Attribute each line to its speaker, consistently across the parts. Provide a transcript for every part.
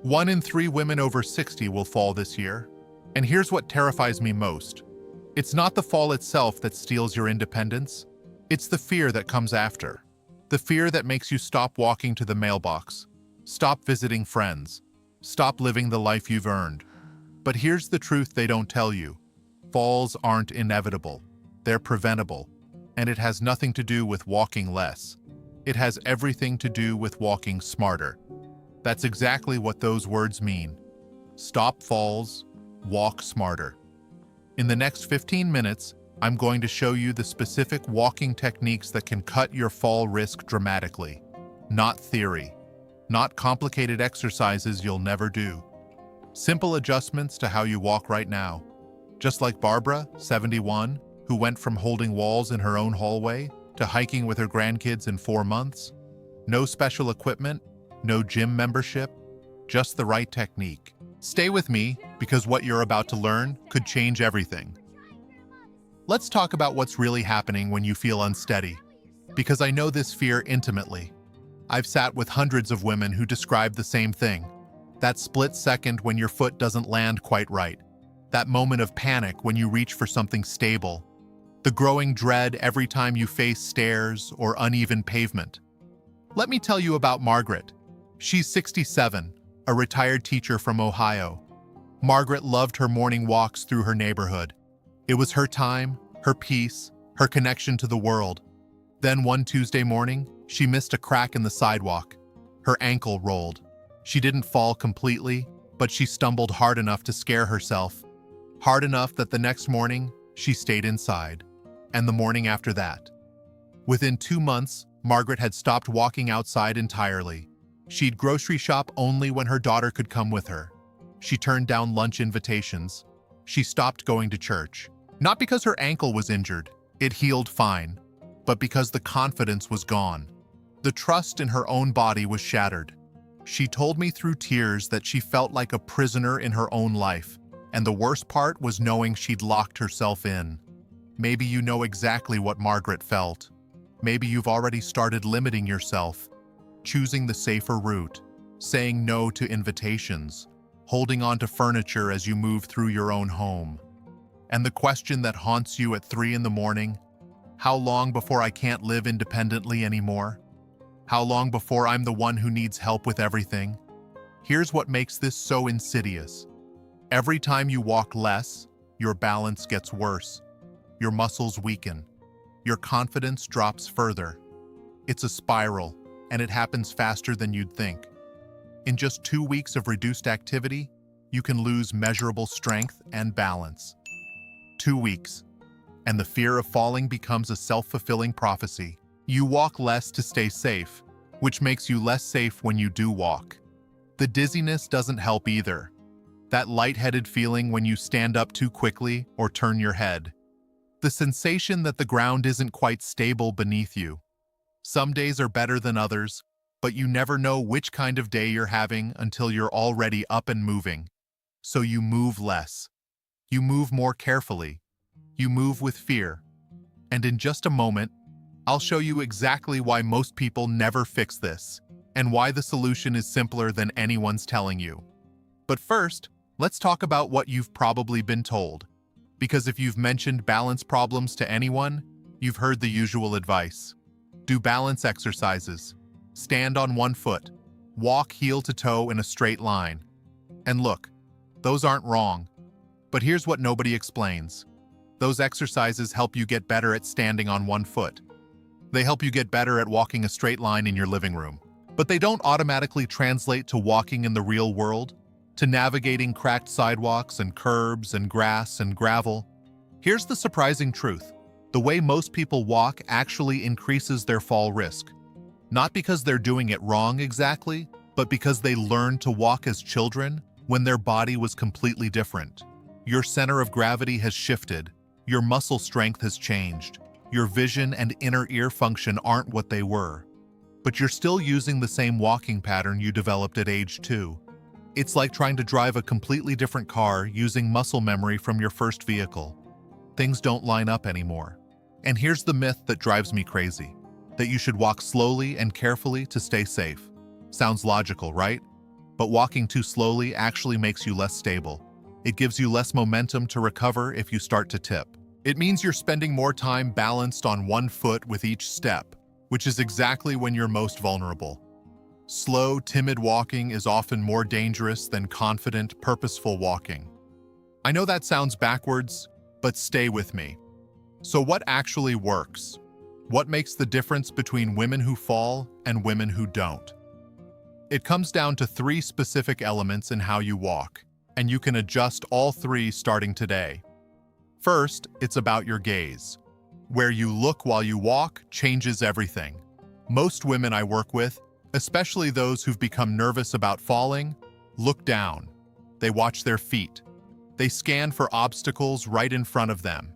Speaker 1: 1 in 3 women over 60 will fall this year. And here's what terrifies me most. It's not the fall itself that steals your independence. It's the fear that comes after. The fear that makes you stop walking to the mailbox, stop visiting friends, stop living the life you've earned. But here's the truth they don't tell you. Falls aren't inevitable. They're preventable. And it has nothing to do with walking less. It has everything to do with walking smarter. That's exactly what those words mean. Stop falls, walk smarter. In the next 15 minutes, I'm going to show you the specific walking techniques that can cut your fall risk dramatically. Not theory. Not complicated exercises you'll never do. Simple adjustments to how you walk right now. Just like Barbara, 71, who went from holding walls in her own hallway to hiking with her grandkids in 4 months. No special equipment, no gym membership, just the right technique. Stay with me, because what you're about to learn could change everything. Let's talk about what's really happening when you feel unsteady, because I know this fear intimately. I've sat with hundreds of women who describe the same thing. That split second when your foot doesn't land quite right. That moment of panic when you reach for something stable. The growing dread every time you face stairs or uneven pavement. Let me tell you about Margaret. She's 67, a retired teacher from Ohio. Margaret loved her morning walks through her neighborhood. It was her time, her peace, her connection to the world. Then one Tuesday morning, she missed a crack in the sidewalk. Her ankle rolled. She didn't fall completely, but she stumbled hard enough to scare herself. Hard enough that the next morning, she stayed inside. And the morning after that. Within 2 months, Margaret had stopped walking outside entirely. She'd grocery shop only when her daughter could come with her. She turned down lunch invitations. She stopped going to church. Not because her ankle was injured, it healed fine, but because the confidence was gone. The trust in her own body was shattered. She told me through tears that she felt like a prisoner in her own life, and the worst part was knowing she'd locked herself in. Maybe you know exactly what Margaret felt. Maybe you've already started limiting yourself, choosing the safer route, saying no to invitations, holding on to furniture as you move through your own home. And the question that haunts you at 3 in the morning, how long before I can't live independently anymore? How long before I'm the one who needs help with everything? Here's what makes this so insidious. Every time you walk less, your balance gets worse. Your muscles weaken. Your confidence drops further. It's a spiral, and it happens faster than you'd think. In just 2 weeks of reduced activity, you can lose measurable strength and balance. 2 weeks, and the fear of falling becomes a self-fulfilling prophecy. You walk less to stay safe, which makes you less safe when you do walk. The dizziness doesn't help either. That lightheaded feeling when you stand up too quickly or turn your head. The sensation that the ground isn't quite stable beneath you. Some days are better than others, but you never know which kind of day you're having until you're already up and moving. So you move less. You move more carefully. You move with fear. And in just a moment, I'll show you exactly why most people never fix this, and why the solution is simpler than anyone's telling you. But first, let's talk about what you've probably been told. Because if you've mentioned balance problems to anyone, you've heard the usual advice. Do balance exercises. Stand on one foot. Walk heel to toe in a straight line. And look, those aren't wrong. But here's what nobody explains. Those exercises help you get better at standing on one foot. They help you get better at walking a straight line in your living room. But they don't automatically translate to walking in the real world, to navigating cracked sidewalks and curbs and grass and gravel. Here's the surprising truth. The way most people walk actually increases their fall risk. Not because they're doing it wrong exactly, but because they learned to walk as children when their body was completely different. Your center of gravity has shifted. Your muscle strength has changed. Your vision and inner ear function aren't what they were. But you're still using the same walking pattern you developed at age 2. It's like trying to drive a completely different car using muscle memory from your first vehicle. Things don't line up anymore. And here's the myth that drives me crazy. That you should walk slowly and carefully to stay safe. Sounds logical, right? But walking too slowly actually makes you less stable. It gives you less momentum to recover if you start to tip. It means you're spending more time balanced on one foot with each step, which is exactly when you're most vulnerable. Slow, timid walking is often more dangerous than confident, purposeful walking. I know that sounds backwards, but stay with me. So what actually works? What makes the difference between women who fall and women who don't? It comes down to 3 specific elements in how you walk, and you can adjust all 3 starting today. First, it's about your gaze. Where you look while you walk changes everything. Most women I work with, especially those who've become nervous about falling, look down. They watch their feet. They scan for obstacles right in front of them.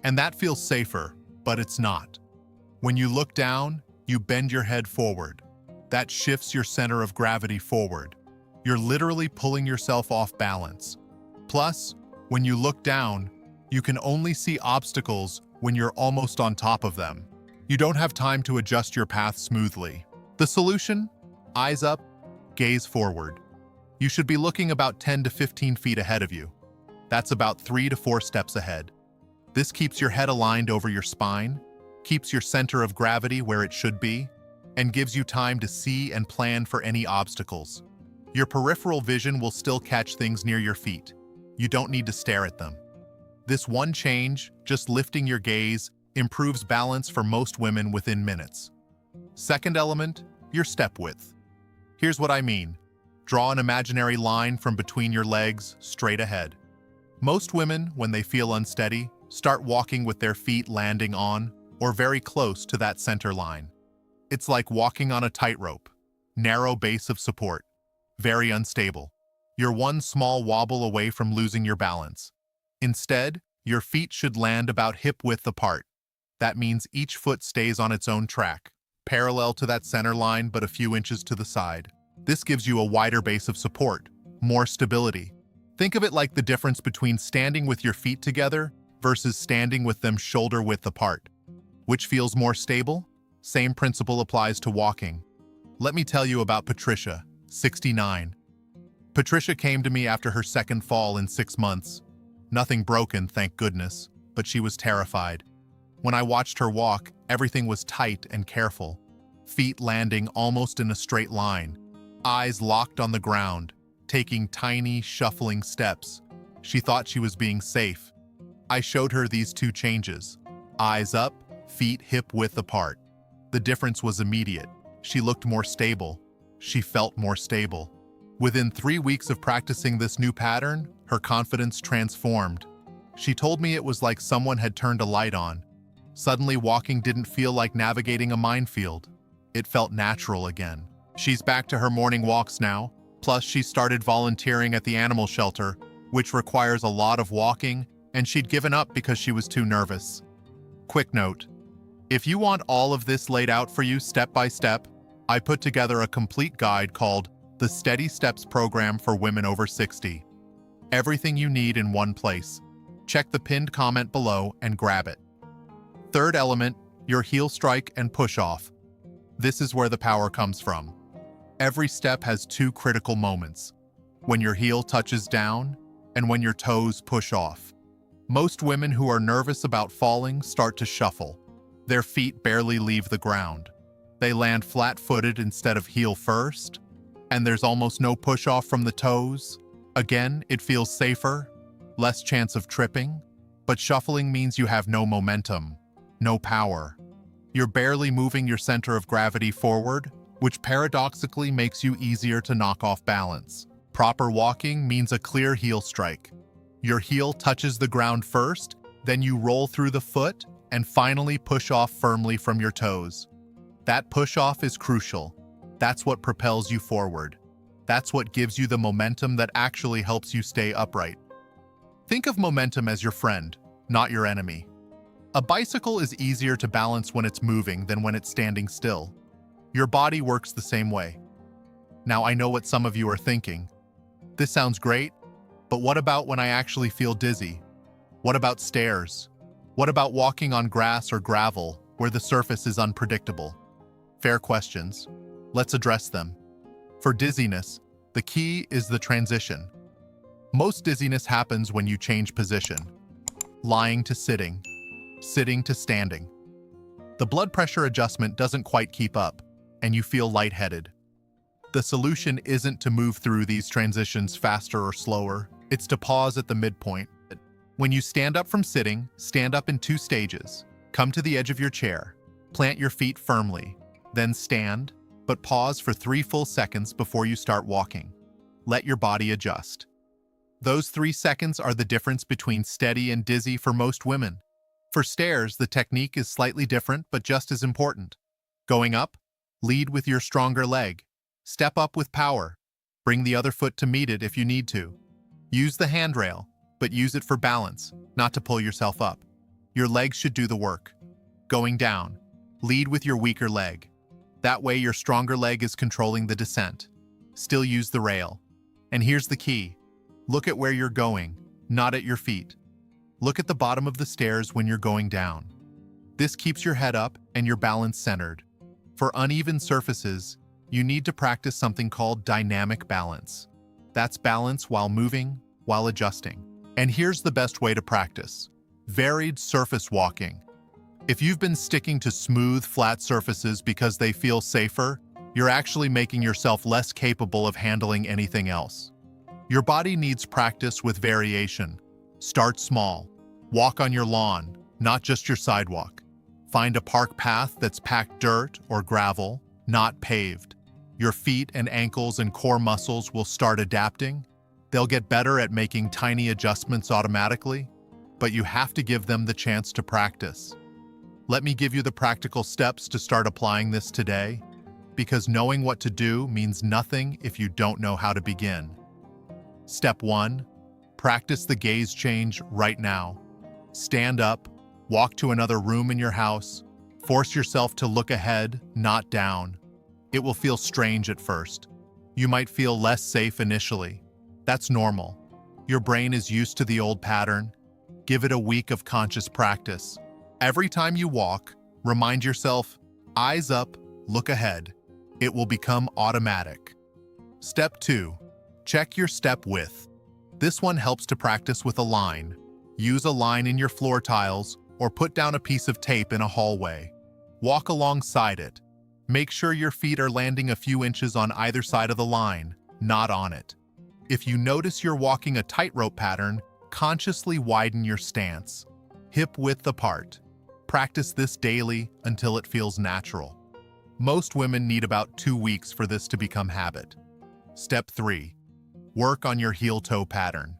Speaker 1: And that feels safer, but it's not. When you look down, you bend your head forward. That shifts your center of gravity forward. You're literally pulling yourself off balance. Plus, when you look down, you can only see obstacles when you're almost on top of them. You don't have time to adjust your path smoothly. The solution? Eyes up, gaze forward. You should be looking about 10 to 15 feet ahead of you. That's about 3 to 4 steps ahead. This keeps your head aligned over your spine, keeps your center of gravity where it should be, and gives you time to see and plan for any obstacles. Your peripheral vision will still catch things near your feet. You don't need to stare at them. This one change, just lifting your gaze, improves balance for most women within minutes. Second element, your step width. Here's what I mean. Draw an imaginary line from between your legs, straight ahead. Most women, when they feel unsteady, start walking with their feet landing on or very close to that center line. It's like walking on a tightrope, narrow base of support, very unstable. You're one small wobble away from losing your balance. Instead, your feet should land about hip-width apart. That means each foot stays on its own track, parallel to that center line but a few inches to the side. This gives you a wider base of support, more stability. Think of it like the difference between standing with your feet together versus standing with them shoulder-width apart. Which feels more stable? Same principle applies to walking. Let me tell you about Patricia, 69. Patricia came to me after her second fall in 6 months. Nothing broken, thank goodness, but she was terrified. When I watched her walk, everything was tight and careful. Feet landing almost in a straight line. Eyes locked on the ground, taking tiny, shuffling steps. She thought she was being safe. I showed her these 2 changes. Eyes up, feet hip-width apart. The difference was immediate. She looked more stable. She felt more stable. Within 3 weeks of practicing this new pattern, her confidence transformed. She told me it was like someone had turned a light on. Suddenly, walking didn't feel like navigating a minefield. It felt natural again. She's back to her morning walks now, plus she started volunteering at the animal shelter, which requires a lot of walking, and she'd given up because she was too nervous. Quick note, if you want all of this laid out for you step by step, I put together a complete guide called the Steady Steps Program for Women Over 60. Everything you need in one place. Check the pinned comment below and grab it. Third element, your heel strike and push off. This is where the power comes from. Every step has 2 critical moments. When your heel touches down and when your toes push off. Most women who are nervous about falling start to shuffle. Their feet barely leave the ground. They land flat-footed instead of heel first, and there's almost no push-off from the toes. Again, it feels safer, less chance of tripping, but shuffling means you have no momentum, no power. You're barely moving your center of gravity forward, which paradoxically makes you easier to knock off balance. Proper walking means a clear heel strike. Your heel touches the ground first, then you roll through the foot, and finally push off firmly from your toes. That push-off is crucial. That's what propels you forward. That's what gives you the momentum that actually helps you stay upright. Think of momentum as your friend, not your enemy. A bicycle is easier to balance when it's moving than when it's standing still. Your body works the same way. Now, I know what some of you are thinking. This sounds great, but what about when I actually feel dizzy? What about stairs? What about walking on grass or gravel where the surface is unpredictable? Fair questions. Let's address them. For dizziness, The key is the transition. Most dizziness happens when you change position. Lying to sitting, sitting to standing. The blood pressure adjustment doesn't quite keep up, and you feel lightheaded. The solution isn't to move through these transitions faster or slower, it's to pause at the midpoint. When you stand up from sitting, stand up in 2 stages. Come to the edge of your chair, plant your feet firmly, then stand, but pause for 3 full seconds before you start walking. Let your body adjust. Those 3 seconds are the difference between steady and dizzy for most women. For stairs, the technique is slightly different but just as important. Going up, lead with your stronger leg. Step up with power. Bring the other foot to meet it if you need to. Use the handrail, but use it for balance, not to pull yourself up. Your legs should do the work. Going down, lead with your weaker leg. That way your stronger leg is controlling the descent. Still use the rail. And here's the key. Look at where you're going, not at your feet. Look at the bottom of the stairs when you're going down. This keeps your head up and your balance centered. For uneven surfaces, you need to practice something called dynamic balance. That's balance while moving, while adjusting. And here's the best way to practice. Varied surface walking. If you've been sticking to smooth, flat surfaces because they feel safer, you're actually making yourself less capable of handling anything else. Your body needs practice with variation. Start small. Walk on your lawn, not just your sidewalk. Find a park path that's packed dirt or gravel, not paved. Your feet and ankles and core muscles will start adapting. They'll get better at making tiny adjustments automatically, but you have to give them the chance to practice. Let me give you the practical steps to start applying this today, because knowing what to do means nothing if you don't know how to begin. Step 1. Practice the gaze change right now. Stand up, walk to another room in your house, force yourself to look ahead, not down. It will feel strange at first. You might feel less safe initially. That's normal. Your brain is used to the old pattern. Give it a week of conscious practice. Every time you walk, remind yourself, eyes up, look ahead. It will become automatic. Step 2. Check your step width. This one helps to practice with a line. Use a line in your floor tiles or put down a piece of tape in a hallway. Walk alongside it. Make sure your feet are landing a few inches on either side of the line, not on it. If you notice you're walking a tightrope pattern, consciously widen your stance. Hip width apart. Practice this daily until it feels natural. Most women need about 2 weeks for this to become habit. Step 3. Work on your heel-toe pattern.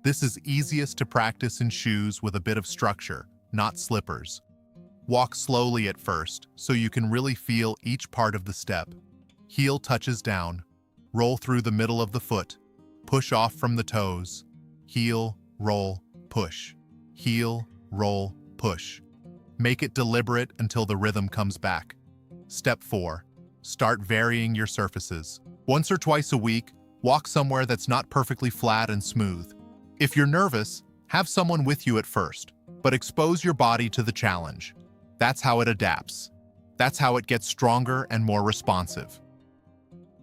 Speaker 1: This is easiest to practice in shoes with a bit of structure, not slippers. Walk slowly at first so you can really feel each part of the step. Heel touches down. Roll through the middle of the foot. Push off from the toes. Heel, roll, push. Heel, roll, push. Make it deliberate until the rhythm comes back. Step 4. Start varying your surfaces. Once or twice a week, walk somewhere that's not perfectly flat and smooth. If you're nervous, have someone with you at first, but expose your body to the challenge. That's how it adapts. That's how it gets stronger and more responsive.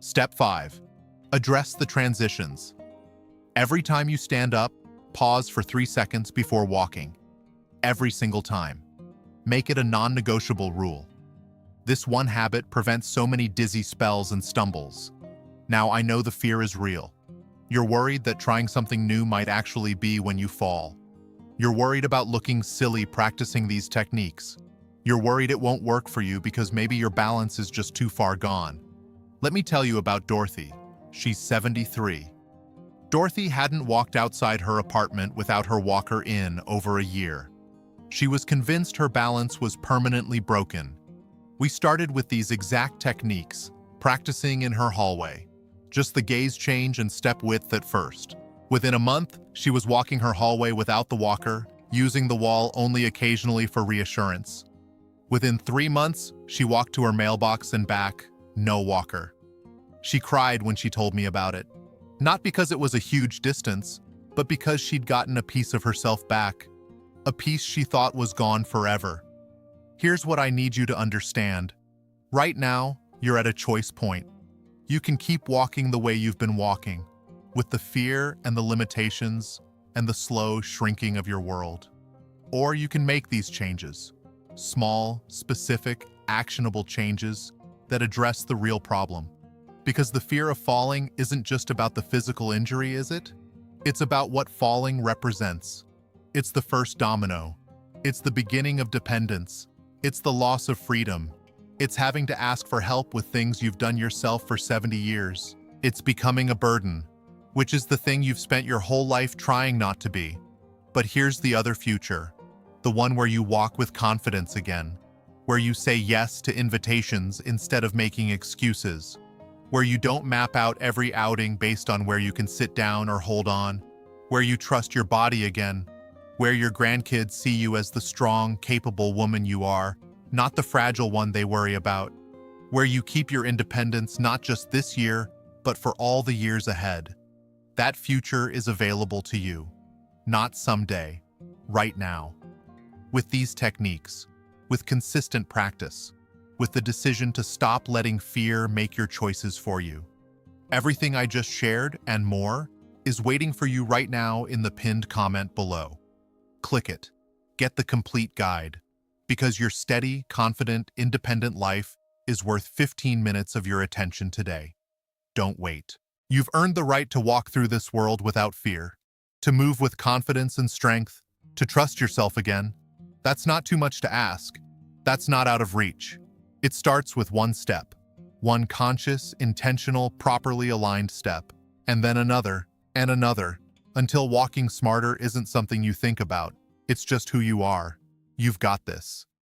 Speaker 1: Step 5. Address the transitions. Every time you stand up, pause for 3 seconds before walking. Every single time. Make it a non-negotiable rule. This one habit prevents so many dizzy spells and stumbles. Now, I know the fear is real. You're worried that trying something new might actually be when you fall. You're worried about looking silly practicing these techniques. You're worried it won't work for you because maybe your balance is just too far gone. Let me tell you about Dorothy. She's 73. Dorothy hadn't walked outside her apartment without her walker in over a year. She was convinced her balance was permanently broken. We started with these exact techniques, practicing in her hallway. Just the gaze change and step width at first. Within a month, she was walking her hallway without the walker, using the wall only occasionally for reassurance. Within 3 months, she walked to her mailbox and back, no walker. She cried when she told me about it. Not because it was a huge distance, but because she'd gotten a piece of herself back. A piece she thought was gone forever. Here's what I need you to understand. Right now, you're at a choice point. You can keep walking the way you've been walking, with the fear and the limitations and the slow shrinking of your world. Or you can make these changes, small, specific, actionable changes that address the real problem. Because the fear of falling isn't just about the physical injury, is it? It's about what falling represents. It's the first domino. It's the beginning of dependence. It's the loss of freedom. It's having to ask for help with things you've done yourself for 70 years. It's becoming a burden, which is the thing you've spent your whole life trying not to be. But here's the other future, the one where you walk with confidence again, where you say yes to invitations instead of making excuses, where you don't map out every outing based on where you can sit down or hold on, where you trust your body again, where your grandkids see you as the strong, capable woman you are, not the fragile one they worry about, where you keep your independence not just this year, but for all the years ahead. That future is available to you, not someday, right now. With these techniques, with consistent practice, with the decision to stop letting fear make your choices for you. Everything I just shared and more is waiting for you right now in the pinned comment below. Click it. Get the complete guide, because your steady, confident, independent life is worth 15 minutes of your attention today. Don't wait. You've earned the right to walk through this world without fear, to move with confidence and strength, to trust yourself again. That's not too much to ask. That's not out of reach. It starts with one step, one conscious, intentional, properly aligned step, and then another, and another, until walking smarter isn't something you think about. It's just who you are. You've got this.